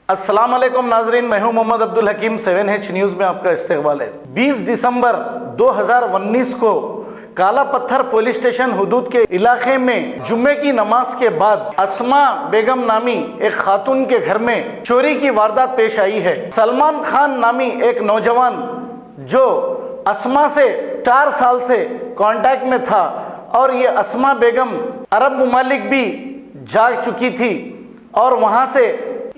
अस्सलाम वालेकुम नाजरीन, मैं हूं मोहम्मद अब्दुल हकीम। 7H न्यूज़ में आपका इस्तकबाल है। 20 दिसंबर 2019 को काला पत्थर पुलिस स्टेशन हुदूद के इलाके में जुम्मे की नमाज के बाद अस्मा बेगम नामी एक खातून के घर में चोरी की वारदात पेश आई है। सलमान खान नामी एक नौजवान जो अस्मा से 4 साल से कांटेक्ट में था और ये अस्मा बेगम अरब ममालिक भी जा चुकी थी और वहां से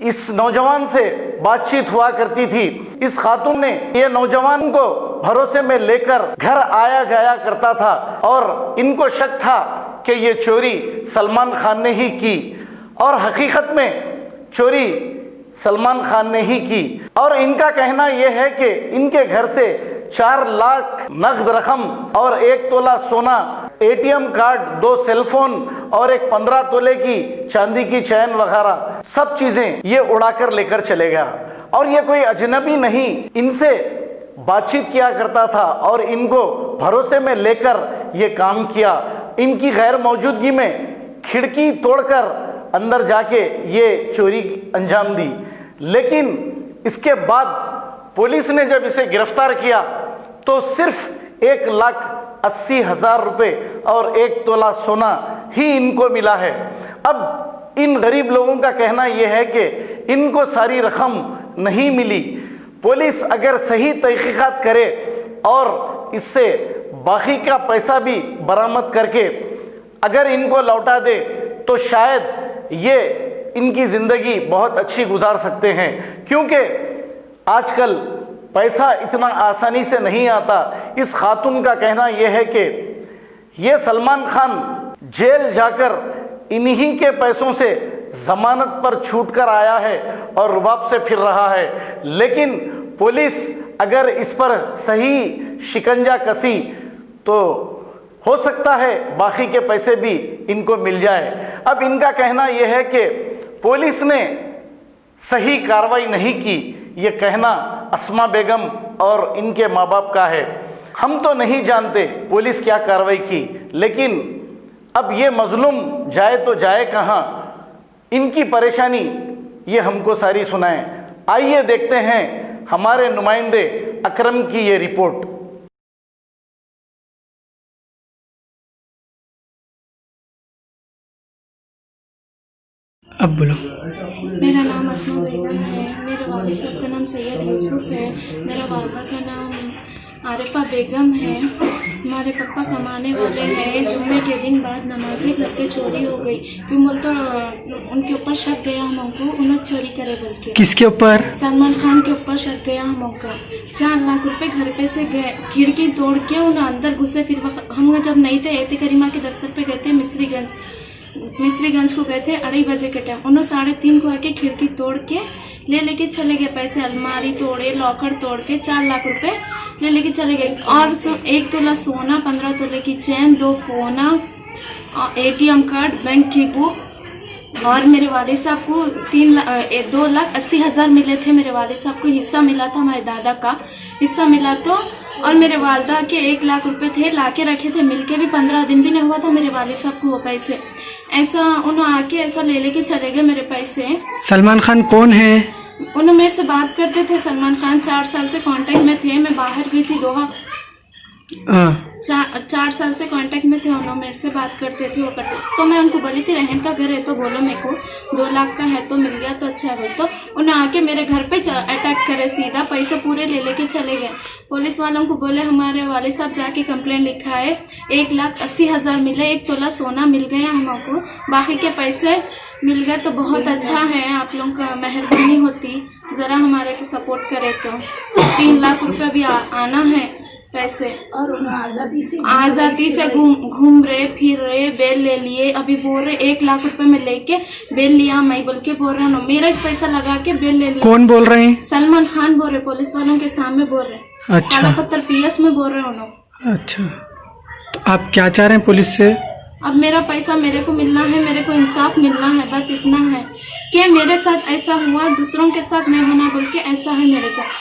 इस नौजवान से बातचीत हुआ करती थी। इस खातून ने ये नौजवान को भरोसे में लेकर घर आया जाया करता था और इनको शक था कि ये चोरी सलमान खान ने ही की और हकीकत में चोरी सलमान खान ने ही की। और इनका कहना यह है कि इनके घर से 4 लाख नगद रकम और 1 तोला सोना, ATM कार्ड, 2 सेलफोन और एक 15 तोले की चांदी की चैन वगैरह सब चीजें ये उड़ाकर लेकर चले गया। और ये कोई अजनबी नहीं, इनसे बातचीत किया करता था और इनको भरोसे में लेकर ये काम किया। इनकी गैर मौजूदगी में खिड़की तोड़कर अंदर जाके ये चोरी अंजाम दी। लेकिन इसके बाद पुलिस ने जब इसे गिरफ्तार किया तो सिर्फ 1,80,000 रुपये और 1 तोला सोना ही इनको मिला है। अब इन गरीब लोगों का कहना यह है कि इनको सारी रकम नहीं मिली। पुलिस अगर सही तहकीकात करे और इससे बाकी का पैसा भी बरामद करके अगर इनको लौटा दे तो शायद ये इनकी ज़िंदगी बहुत अच्छी गुजार सकते हैं, क्योंकि आजकल पैसा इतना आसानी से नहीं आता। इस खातून का कहना यह है कि ये सलमान खान जेल जाकर इन्हीं के पैसों से जमानत पर छूट कर आया है और रुबाब से फिर रहा है। लेकिन पुलिस अगर इस पर सही शिकंजा कसी तो हो सकता है बाकी के पैसे भी इनको मिल जाए। अब इनका कहना यह है कि पुलिस ने सही कार्रवाई नहीं की। ये कहना अस्मा बेगम और इनके माँ बाप का है। हम तो नहीं जानते पुलिस क्या कार्रवाई की, लेकिन अब ये मजलूम जाए तो जाए कहाँ। इनकी परेशानी ये हमको सारी सुनाएं। आइए देखते हैं हमारे नुमाइंदे अकरम की ये रिपोर्ट। अब बोलो। मेरा नाम अस्मा बेगम है। मेरे वालिद साहब का नाम सैयद यूसुफ है। मेरा वालदा का नाम आरिफा बेगम है। हमारे पापा कमाने वाले हैं। जुम्मे के दिन बाद नमाजी घर पे चोरी हो गई। क्यों बोल तो उनके ऊपर शक गया हमको, उन्होंने चोरी करे बोल के। किसके ऊपर? सलमान खान के ऊपर शक गया हमको। 4 लाख रुपए घर पे से गए, खिड़की तोड़ के उन्हें अंदर घुसे। फिर हम जब नहीं थे एते करीमा के दफ्तर पे गए थे, मिस्रीगंज को गए थे 2:30 बजे के टाइम। उन्होंने 3:30 को आके खिड़की तोड़ के लेके चले गए। पैसे अलमारी तोड़े, लॉकर तोड़ के 4 लाख रुपए लेके चले गए। और 1 तोला सोना, 15 तोले की चैन, 2 फोन, ATM कार्ड, बैंक की बुक। और मेरे वालिद साहब को 2,80,000 मिले थे। मेरे वालिद साहब को हिस्सा मिला था, हमारे दादा का हिस्सा मिला। तो और मेरे वालदा के 1 लाख रुपए थे, लाके रखे थे। मिलके भी 15 दिन भी नहीं हुआ था मेरे वालिद साहब को वो पैसे। ऐसा उन्होंने आके ऐसा लेके चले गए मेरे पैसे। सलमान खान कौन है? उन्होंने मेरे से बात करते थे। सलमान खान 4 साल से कांटेक्ट में थे। मैं बाहर गई थी दोहा। 4 साल से कांटेक्ट में थे। उन्होंने मेरे से बात करते थे, वो करते। तो मैं उनको बोली थी रहन का घर है तो बोलो, मेरे को 2 लाख का है तो मिल गया तो अच्छा है बोल। तो उन्हें आके मेरे घर पे अटैक करे, सीधा पैसे पूरे लेके चले गए। पुलिस वालों को बोले हमारे वाले साहब जाके कंप्लेंट लिखा है। 1,80,000 मिले, 1 तोला सोना मिल गया हमको, बाकी के पैसे मिल गए तो बहुत अच्छा है। आप लोगों का मेहरबानी होती, जरा हमारे को सपोर्ट करे तो। 3 लाख रुपये भी आना है पैसे। और आज़ादी से घूम रहे फिर रहे। बेल ले लिए, अभी बोल रहे 1 लाख रुपए में लेके बेल लिया। मैं बोल के बोल रहा हूँ मेरा पैसा लगा के बेल ले लिया। कौन बोल रहे हैं? सलमान खान बोल रहे, पुलिस वालों के सामने बोल रहे। अच्छा। काला पत्थर PS में बोल रहे हैं उन्होंने। अच्छा, तो आप क्या चाह रहे हैं पुलिस से? अब मेरा पैसा मेरे को मिलना है, मेरे को इंसाफ मिलना है, बस इतना है। कि मेरे साथ ऐसा हुआ, दूसरों के साथ नहीं होना बोल के ऐसा है मेरे साथ।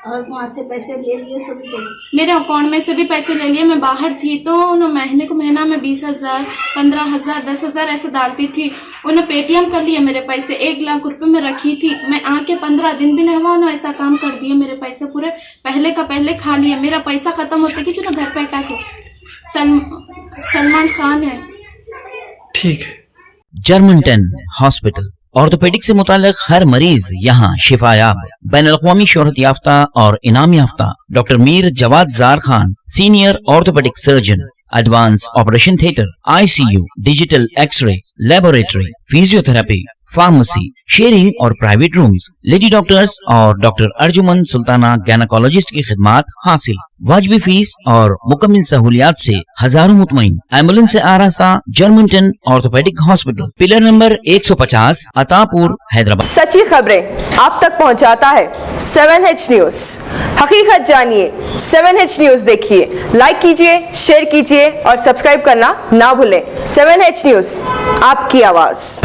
और वहाँ से पैसे ले लिए सभी को। मेरे अकाउंट में से भी पैसे ले लिए। मैं बाहर थी तो उन्होंने महीने को महीना में 20,000, 15,000, 10,000 ऐसे डालती थी। उन्होंने पेटीएम कर लिए मेरे पैसे। 1 लाख रुपए में रखी थी। मैं आके 15 दिन भी नहीं हुआ, उन्होंने ऐसा काम कर दिया। मेरे पैसे पूरे पहले का पहले खा लिए। मेरा पैसा खत्म होते कि जो ना घर पे अटैक हो। सलमान खान है। ठीक है। जर्मनटन हॉस्पिटल ऑर्थोपेडिक से मुताल्लिक हर मरीज यहाँ शिफायाब। बैनुल-अक़वामी शोहरत याफ्ता और इनाम याफ्ता doctor Mir Jawad Zar Khan, senior orthopaedic surgeon, advance operation theatre, ICU, digital x-ray, laboratory, physiotherapy, pharmacy, sharing और प्राइवेट रूम्स, लेडी डॉक्टर्स और डॉक्टर अर्जुमन सुल्ताना गैनकोलॉजिस्ट की खिदमात हासिल। वाजिबी फीस और मुकम्मल सहूलियात से हजारों मुतमईन। एम्बुलेंस से आरास्ता Germanton orthopaedic hospital, pillar number 150, Attapur, Hyderabad. सच्ची खबरें आप तक पहुंचाता है 7H न्यूज। हकीकत जानिए, 7H न्यूज देखिए, लाइक कीजिए, शेयर कीजिए और सब्सक्राइब करना ना भूलें। 7H न्यूज, आपकी आवाज।